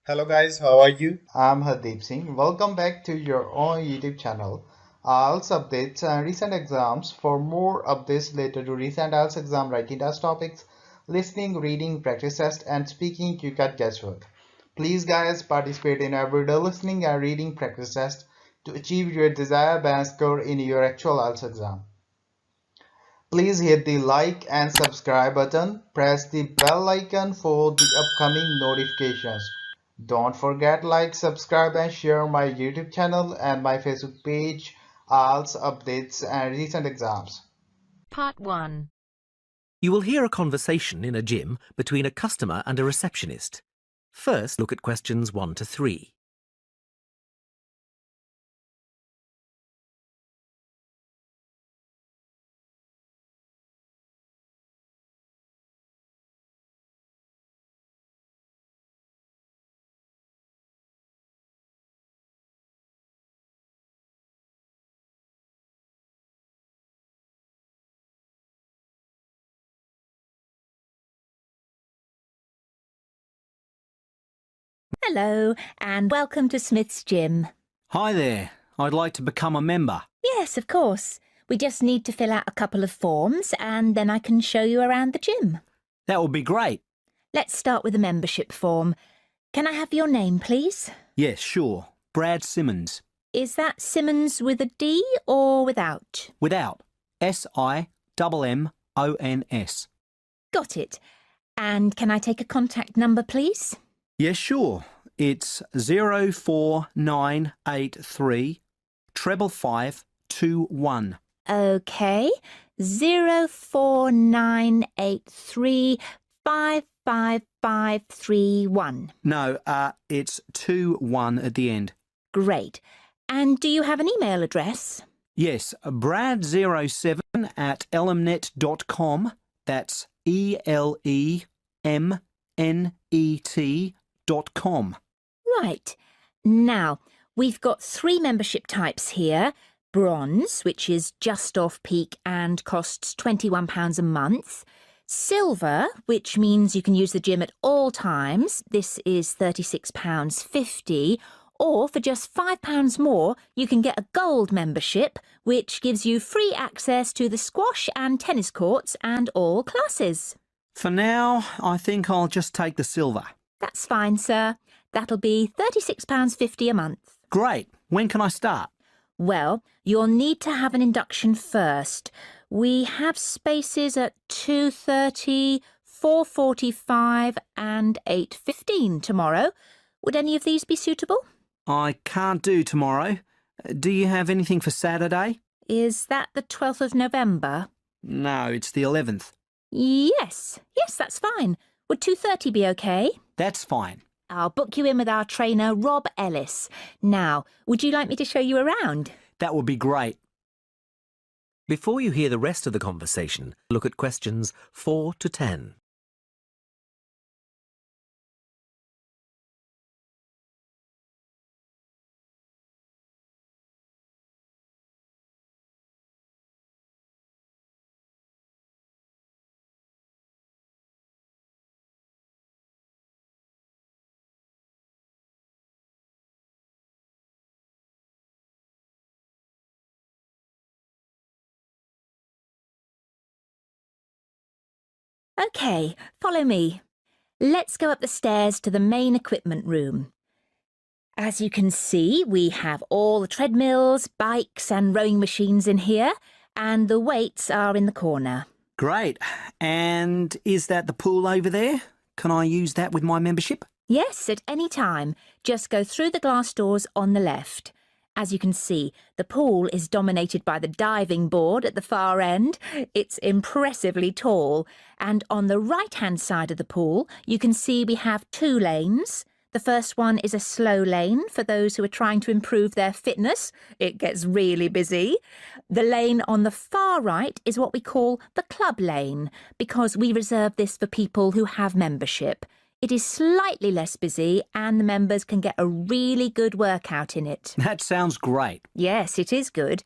Hello guys, how are you? I'm Hardeep Singh. Welcome back to your own YouTube channel. IELTS updates and recent exams. For more updates related to recent IELTS exam writing test topics, listening, reading, practice test, and speaking, you can guesswork. Please, guys, participate in everyday listening and reading practice test to achieve your desired band score in your actual IELTS exam. Please hit the like and subscribe button. Press the bell icon for the upcoming notifications. Don't forget like, subscribe and share my YouTube channel and my Facebook page, IELTS updates and recent exams. Part 1. You will hear a conversation in a gym between a customer and a receptionist. First, look at questions 1 to 3. Hello, and welcome to Smith's Gym. Hi there. I'd like to become a member. Yes, of course. We just need to fill out a couple of forms and then I can show you around the gym. That would be great. Let's start with the membership form. Can I have your name, please? Yes, sure. Brad Simmons. Is that Simmons with a D or without? Without. SIMMONS. Got it. And can I take a contact number, please? Yes, sure. It's 04983 55521. Okay. 04983 55531. No, it's 21 at the end. Great. And do you have an email address? Yes, brad07@elmnet.com. That's ELEMNET.com. Right. Now, we've got 3 membership types here. Bronze, which is just off peak and costs £21 a month. Silver, which means you can use the gym at all times. This is £36.50. Or for just £5 more, you can get a gold membership, which gives you free access to the squash and tennis courts and all classes. For now, I think I'll just take the silver. That's fine, sir. That'll be £36.50 a month. Great. When can I start? Well, you'll need to have an induction first. We have spaces at 2:30, 4:45 and 8:15 tomorrow. Would any of these be suitable? I can't do tomorrow. Do you have anything for Saturday? Is that the 12th of November? No, it's the 11th. Yes, that's fine. Would 2:30 be okay? That's fine. I'll book you in with our trainer, Rob Ellis. Now, would you like me to show you around? That would be great. Before you hear the rest of the conversation, look at questions 4 to 10. Okay, follow me. Let's go up the stairs to the main equipment room. As you can see, we have all the treadmills, bikes and rowing machines in here, and the weights are in the corner. Great. And is that the pool over there? Can I use that with my membership? Yes, at any time. Just go through the glass doors on the left. As you can see, the pool is dominated by the diving board at the far end. It's impressively tall. And on the right-hand side of the pool, you can see we have 2 lanes. The first one is a slow lane for those who are trying to improve their fitness. It gets really busy. The lane on the far right is what we call the club lane, because we reserve this for people who have membership. It is slightly less busy and the members can get a really good workout in it. That sounds great. Yes, it is good.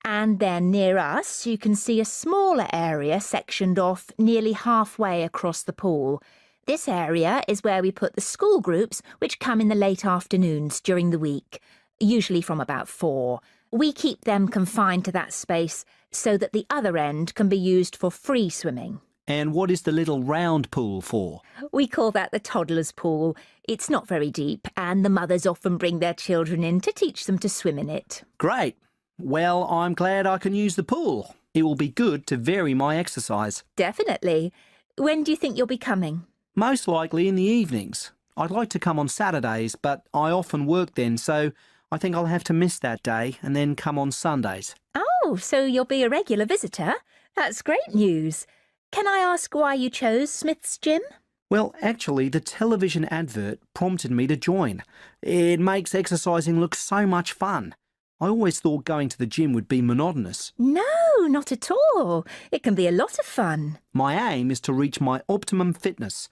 And then near us, you can see a smaller area sectioned off nearly halfway across the pool. This area is where we put the school groups which come in the late afternoons during the week, usually from about 4. We keep them confined to that space so that the other end can be used for free swimming. And what is the little round pool for? We call that the toddler's pool. It's not very deep, and the mothers often bring their children in to teach them to swim in it. Great. Well, I'm glad I can use the pool. It will be good to vary my exercise. Definitely. When do you think you'll be coming? Most likely in the evenings. I'd like to come on Saturdays, but I often work then, so I think I'll have to miss that day and then come on Sundays. Oh, so you'll be a regular visitor? That's great news. Can I ask why you chose Smith's Gym? Well, actually, the television advert prompted me to join. It makes exercising look so much fun. I always thought going to the gym would be monotonous. No, not at all. It can be a lot of fun. My aim is to reach my optimum fitness.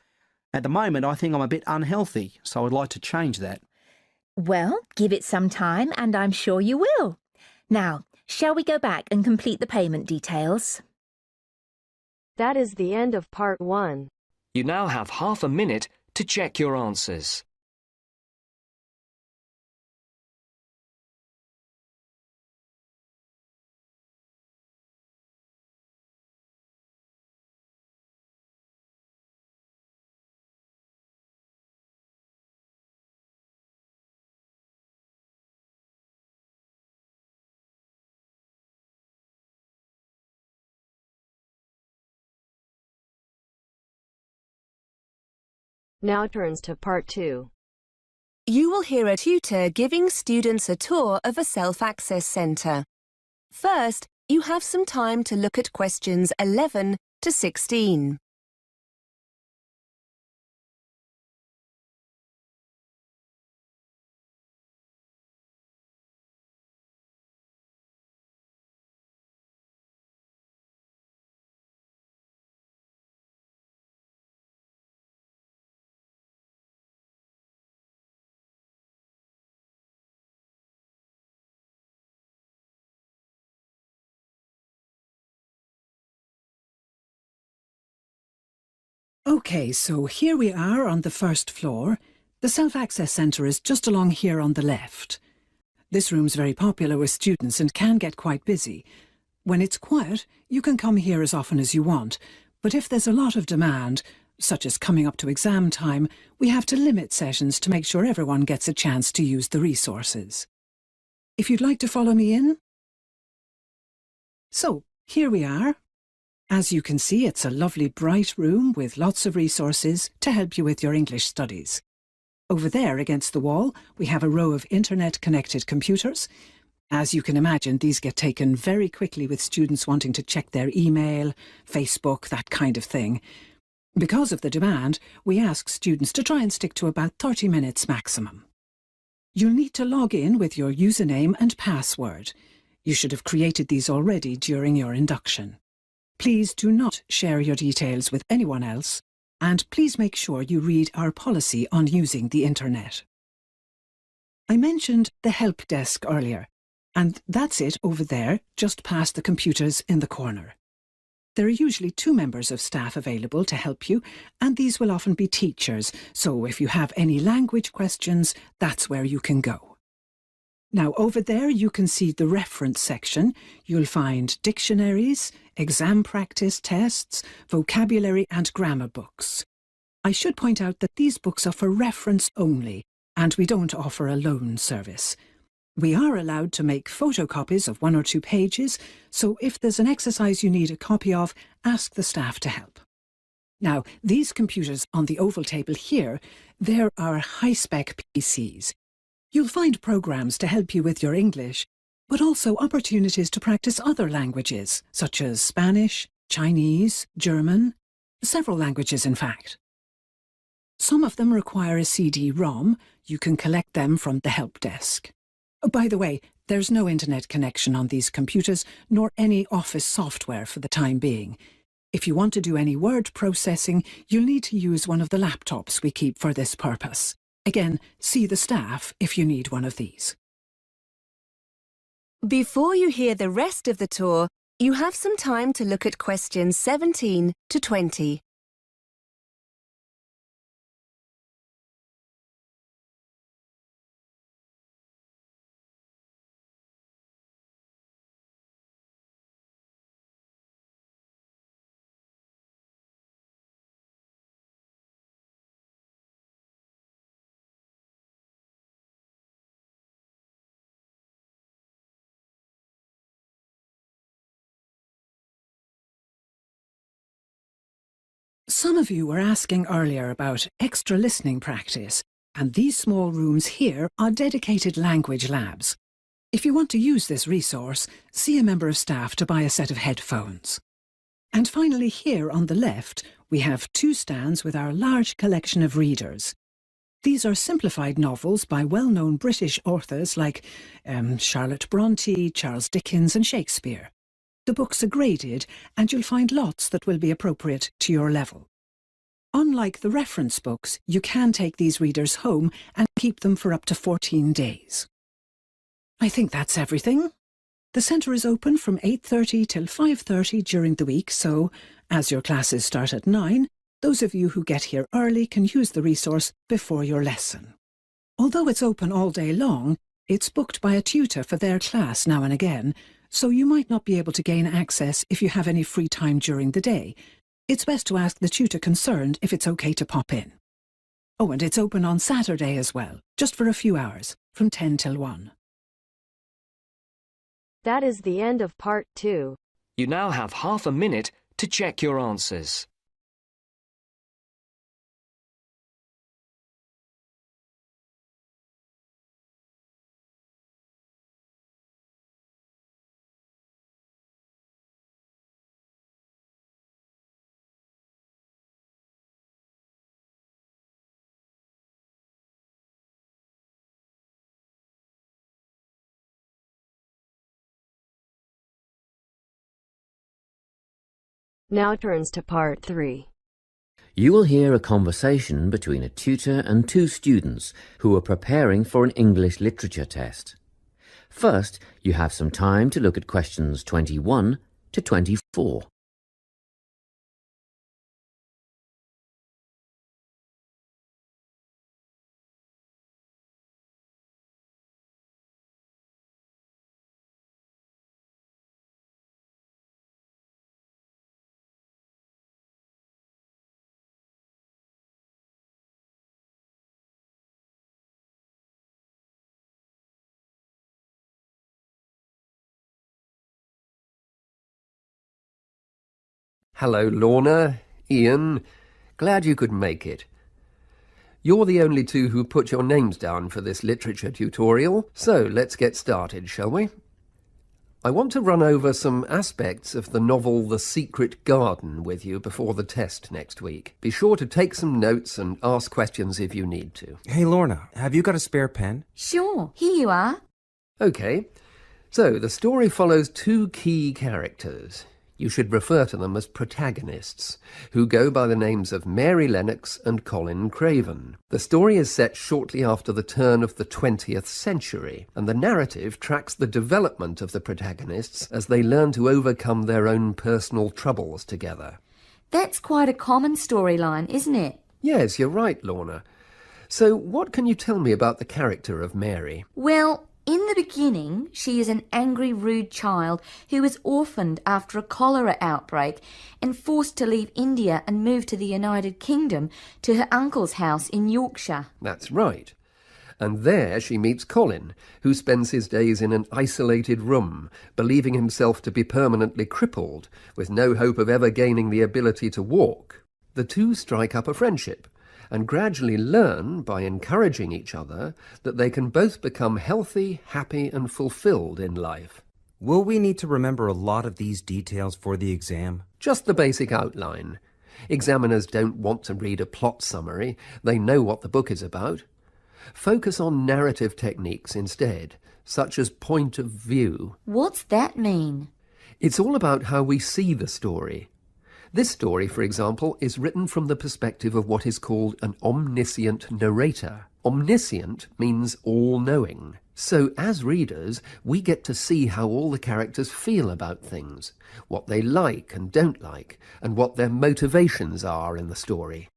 At the moment, I think I'm a bit unhealthy, so I'd like to change that. Well, give it some time and I'm sure you will. Now, shall we go back and complete the payment details? That is the end of part 1. You now have half a minute to check your answers. Now turns to part 2. You will hear a tutor giving students a tour of a self-access centre. First, you have some time to look at questions 11 to 16. OK, so here we are on the first floor. The self-access centre is just along here on the left. This room's very popular with students and can get quite busy. When it's quiet, you can come here as often as you want, but if there's a lot of demand, such as coming up to exam time, we have to limit sessions to make sure everyone gets a chance to use the resources. If you'd like to follow me in. So, here we are. As you can see, it's a lovely bright room with lots of resources to help you with your English studies. Over there against the wall, we have a row of internet-connected computers. As you can imagine, these get taken very quickly with students wanting to check their email, Facebook, that kind of thing. Because of the demand, we ask students to try and stick to about 30 minutes maximum. You'll need to log in with your username and password. You should have created these already during your induction. Please do not share your details with anyone else, and please make sure you read our policy on using the internet. I mentioned the help desk earlier, and that's it over there, just past the computers in the corner. There are usually 2 members of staff available to help you, and these will often be teachers, so if you have any language questions, that's where you can go. Now, over there you can see the reference section. You'll find dictionaries, exam practice tests, vocabulary and grammar books. I should point out that these books are for reference only, and we don't offer a loan service. We are allowed to make photocopies of 1 or 2 pages, so if there's an exercise you need a copy of, ask the staff to help. Now, these computers on the oval table here, they're our high-spec PCs. You'll find programs to help you with your English, but also opportunities to practice other languages, such as Spanish, Chinese, German, several languages in fact. Some of them require a CD-ROM. You can collect them from the help desk. Oh, by the way, there's no internet connection on these computers, nor any office software for the time being. If you want to do any word processing, you'll need to use one of the laptops we keep for this purpose. Again, see the staff if you need one of these. Before you hear the rest of the tour, you have some time to look at questions 17 to 20. Some of you were asking earlier about extra listening practice, and these small rooms here are dedicated language labs. If you want to use this resource, see a member of staff to buy a set of headphones. And finally, here on the left, we have 2 stands with our large collection of readers. These are simplified novels by well-known British authors like Charlotte Bronte, Charles Dickens and Shakespeare. The books are graded, and you'll find lots that will be appropriate to your level. Unlike the reference books, you can take these readers home and keep them for up to 14 days. I think that's everything. The centre is open from 8:30 till 5:30 during the week, so, as your classes start at 9, those of you who get here early can use the resource before your lesson. Although it's open all day long, it's booked by a tutor for their class now and again, so you might not be able to gain access if you have any free time during the day. It's best to ask the tutor concerned if it's okay to pop in. Oh, and it's open on Saturday as well, just for a few hours, from 10 till 1. That is the end of part 2. You now have half a minute to check your answers. Now turns to part 3. You will hear a conversation between a tutor and 2 students who are preparing for an English literature test. First, you have some time to look at questions 21 to 24. Hello, Lorna, Ian. Glad you could make it. You're the only 2 who put your names down for this literature tutorial, so let's get started, shall we? I want to run over some aspects of the novel The Secret Garden with you before the test next week. Be sure to take some notes and ask questions if you need to. Hey, Lorna, have you got a spare pen? Sure, here you are. Okay, so the story follows 2 key characters. You should refer to them as protagonists, who go by the names of Mary Lennox and Colin Craven. The story is set shortly after the turn of the 20th century, and the narrative tracks the development of the protagonists as they learn to overcome their own personal troubles together. That's quite a common storyline, isn't it? Yes, you're right, Lorna. So what can you tell me about the character of Mary? Well, in the beginning, she is an angry, rude child who is orphaned after a cholera outbreak and forced to leave India and move to the United Kingdom to her uncle's house in Yorkshire. That's right. And there she meets Colin, who spends his days in an isolated room, believing himself to be permanently crippled, with no hope of ever gaining the ability to walk. The 2 strike up a friendship, and gradually learn, by encouraging each other, that they can both become healthy, happy and fulfilled in life. Will we need to remember a lot of these details for the exam? Just the basic outline. Examiners don't want to read a plot summary. They know what the book is about. Focus on narrative techniques instead, such as point of view. What's that mean? It's all about how we see the story. This story, for example, is written from the perspective of what is called an omniscient narrator. Omniscient means all-knowing. So, as readers, we get to see how all the characters feel about things, what they like and don't like, and what their motivations are in the story.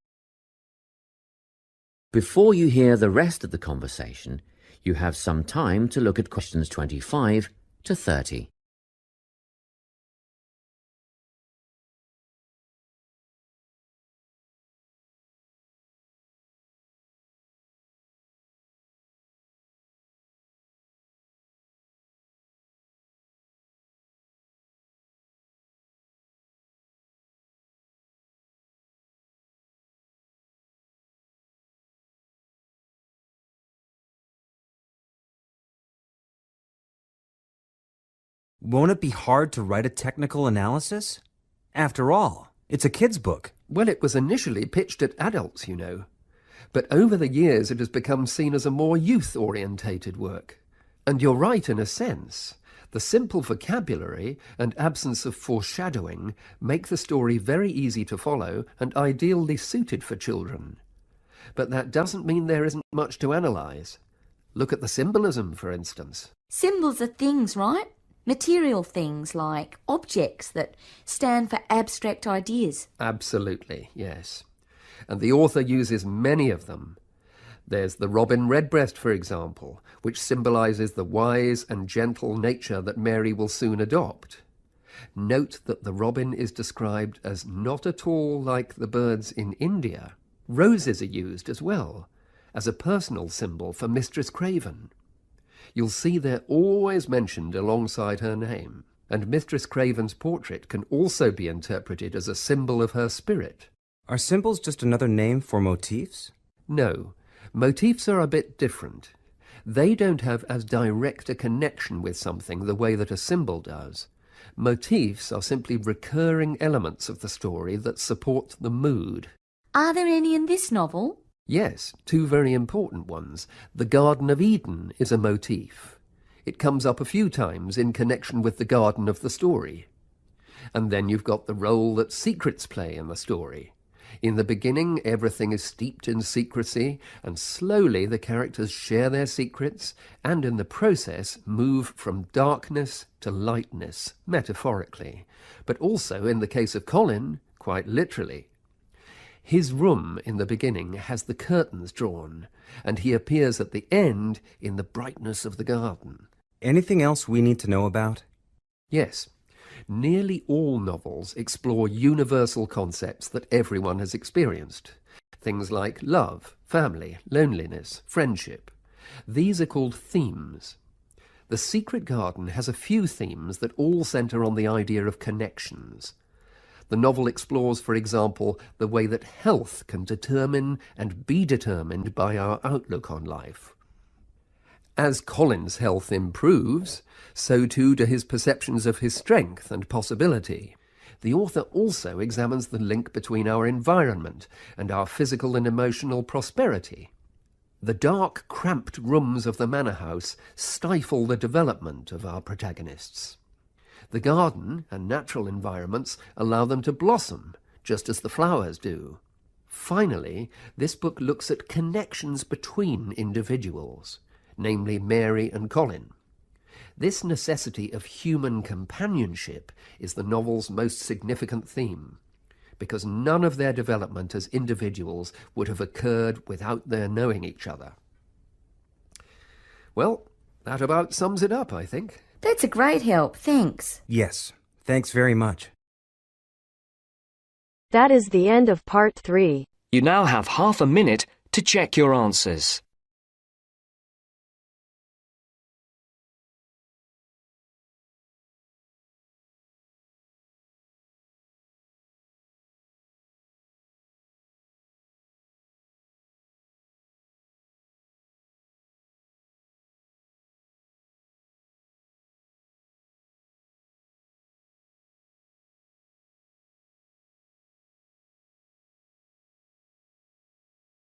Before you hear the rest of the conversation, you have some time to look at questions 25 to 30. Won't it be hard to write a technical analysis? After all, it's a kid's book. Well, it was initially pitched at adults, you know. But over the years it has become seen as a more youth-orientated work. And you're right in a sense. The simple vocabulary and absence of foreshadowing make the story very easy to follow and ideally suited for children. But that doesn't mean there isn't much to analyse. Look at the symbolism, for instance. Symbols are things, right? Material things like objects that stand for abstract ideas. Absolutely, yes. And the author uses many of them. There's the robin redbreast, for example, which symbolises the wise and gentle nature that Mary will soon adopt. Note that the robin is described as not at all like the birds in India. Roses are used as well, as a personal symbol for Mistress Craven. You'll see they're always mentioned alongside her name, and Mistress Craven's portrait can also be interpreted as a symbol of her spirit. Are symbols just another name for motifs? No, motifs are a bit different. They don't have as direct a connection with something the way that a symbol does. Motifs are simply recurring elements of the story that support the mood. Are there any in this novel? Yes, two very important ones. The Garden of Eden is a motif. It comes up a few times in connection with the garden of the story. And then you've got the role that secrets play in the story. In the beginning, everything is steeped in secrecy, and slowly the characters share their secrets, and in the process move from darkness to lightness, metaphorically, but also, in the case of Colin, quite literally. His room in the beginning has the curtains drawn, and he appears at the end in the brightness of the garden. Anything else we need to know about? Yes. Nearly all novels explore universal concepts that everyone has experienced. Things like love, family, loneliness, friendship. These are called themes. The Secret Garden has a few themes that all centre on the idea of connections. The novel explores, for example, the way that health can determine and be determined by our outlook on life. As Colin's health improves, so too do his perceptions of his strength and possibility. The author also examines the link between our environment and our physical and emotional prosperity. The dark, cramped rooms of the manor house stifle the development of our protagonists. The garden and natural environments allow them to blossom, just as the flowers do. Finally, this book looks at connections between individuals, namely Mary and Colin. This necessity of human companionship is the novel's most significant theme, because none of their development as individuals would have occurred without their knowing each other. Well, that about sums it up, I think. That's a great help, thanks. Yes, thanks very much. That is the end of part 3. You now have half a minute to check your answers.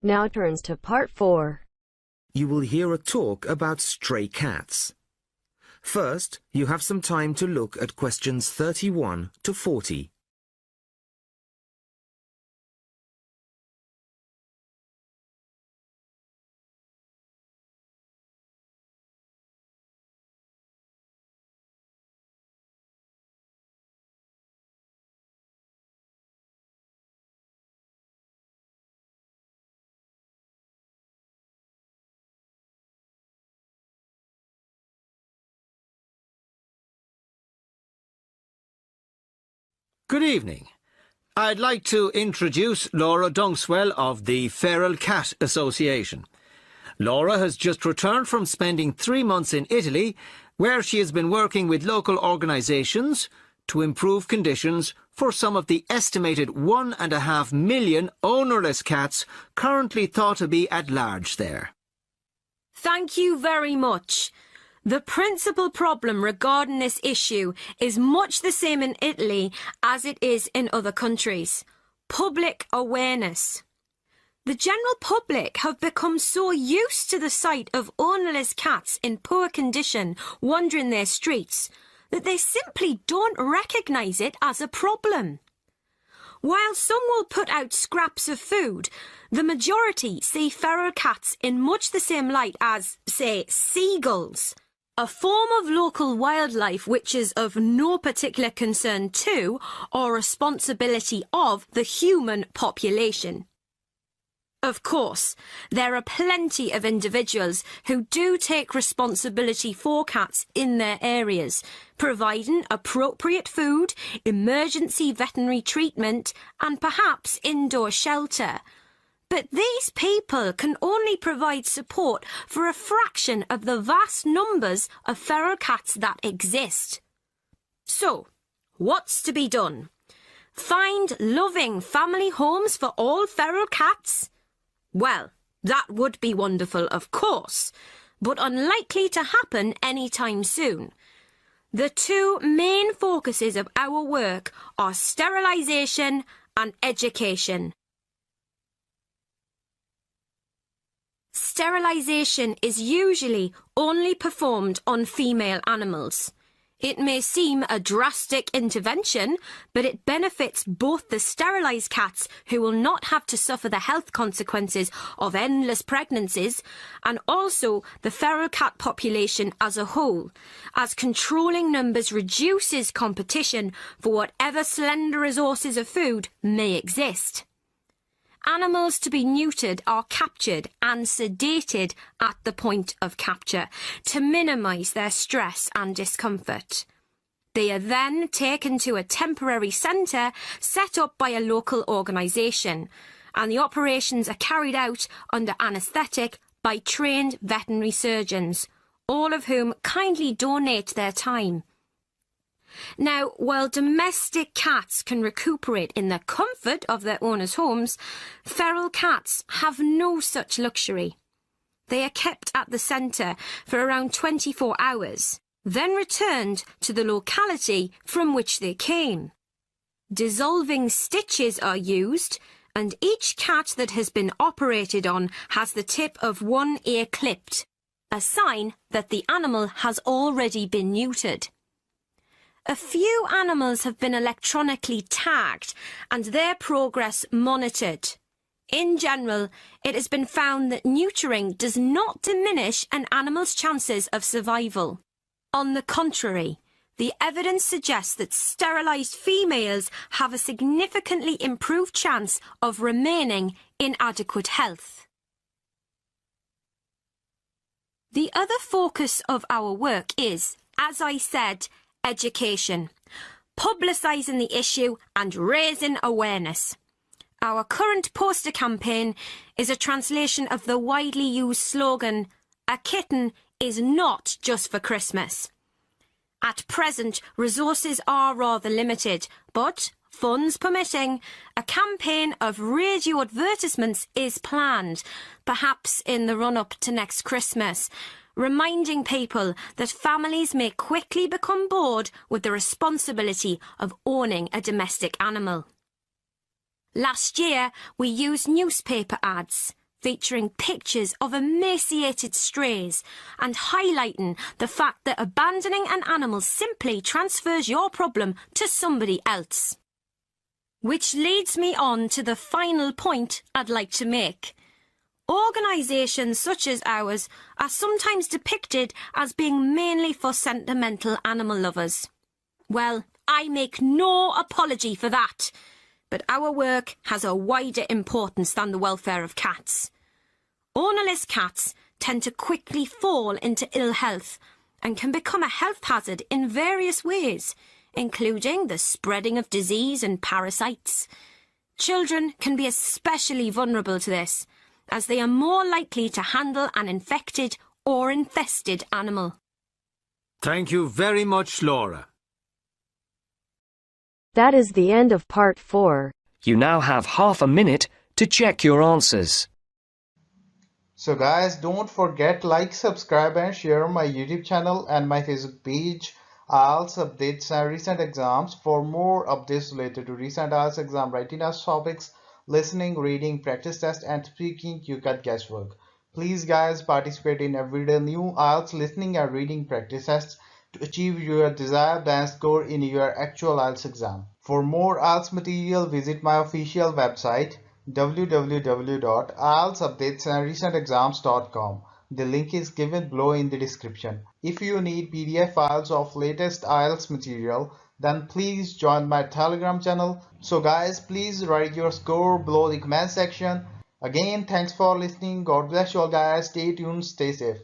Now turns to part 4. You will hear a talk about stray cats. First, you have some time to look at questions 31 to 40. Good evening. I'd like to introduce Laura Dunkswell of the Feral Cat Association. Laura has just returned from spending 3 months in Italy, where she has been working with local organisations to improve conditions for some of the estimated 1.5 million ownerless cats currently thought to be at large there. Thank you very much. The principal problem regarding this issue is much the same in Italy as it is in other countries. Public awareness. The general public have become so used to the sight of ownerless cats in poor condition wandering their streets that they simply don't recognise it as a problem. While some will put out scraps of food, the majority see feral cats in much the same light as, say, seagulls, a form of local wildlife which is of no particular concern to or responsibility of the human population. Of course, there are plenty of individuals who do take responsibility for cats in their areas, providing appropriate food, emergency veterinary treatment, and perhaps indoor shelter. But these people can only provide support for a fraction of the vast numbers of feral cats that exist. So, what's to be done? Find loving family homes for all feral cats? Well, that would be wonderful, of course, but unlikely to happen anytime soon. The two main focuses of our work are sterilisation and education. Sterilisation is usually only performed on female animals. It may seem a drastic intervention, but it benefits both the sterilised cats, who will not have to suffer the health consequences of endless pregnancies, and also the feral cat population as a whole, as controlling numbers reduces competition for whatever slender resources of food may exist. Animals to be neutered are captured and sedated at the point of capture to minimise their stress and discomfort. They are then taken to a temporary centre set up by a local organisation, and the operations are carried out under anaesthetic by trained veterinary surgeons, all of whom kindly donate their time. Now, while domestic cats can recuperate in the comfort of their owners' homes, feral cats have no such luxury. They are kept at the centre for around 24 hours, then returned to the locality from which they came. Dissolving stitches are used, and each cat that has been operated on has the tip of one ear clipped, a sign that the animal has already been neutered. A few animals have been electronically tagged and their progress monitored. In general, it has been found that neutering does not diminish an animal's chances of survival. On the contrary, the evidence suggests that sterilised females have a significantly improved chance of remaining in adequate health. The other focus of our work is, as I said, education, publicising the issue and raising awareness. Our current poster campaign is a translation of the widely used slogan, "A kitten is not just for Christmas." At present, resources are rather limited, but, funds permitting, a campaign of radio advertisements is planned, perhaps in the run-up to next Christmas, reminding people that families may quickly become bored with the responsibility of owning a domestic animal. Last year, we used newspaper ads featuring pictures of emaciated strays and highlighting the fact that abandoning an animal simply transfers your problem to somebody else. Which leads me on to the final point I'd like to make. Organisations such as ours are sometimes depicted as being mainly for sentimental animal lovers. Well, I make no apology for that, but our work has a wider importance than the welfare of cats. Ownerless cats tend to quickly fall into ill health and can become a health hazard in various ways, including the spreading of disease and parasites. Children can be especially vulnerable to this, as they are more likely to handle an infected or infested animal. Thank you very much, Laura. That is the end of part 4. You now have half a minute to check your answers. So guys, don't forget like, subscribe and share my YouTube channel and my Facebook page, IELTS updates and recent exams. For more updates related to recent IELTS exam writing test topics, listening, reading, practice test and speaking, you can guesswork. Please guys, participate in everyday new IELTS listening and reading practice tests to achieve your desired band score in your actual IELTS exam. For more IELTS material, visit my official website www.ieltsupdatesandrecentexams.com. The link is given below in the description. If you need PDF files of latest IELTS material, then please join my Telegram channel. So guys, please write your score below the comment section. Again, thanks for listening. God bless you all guys. Stay tuned, stay safe.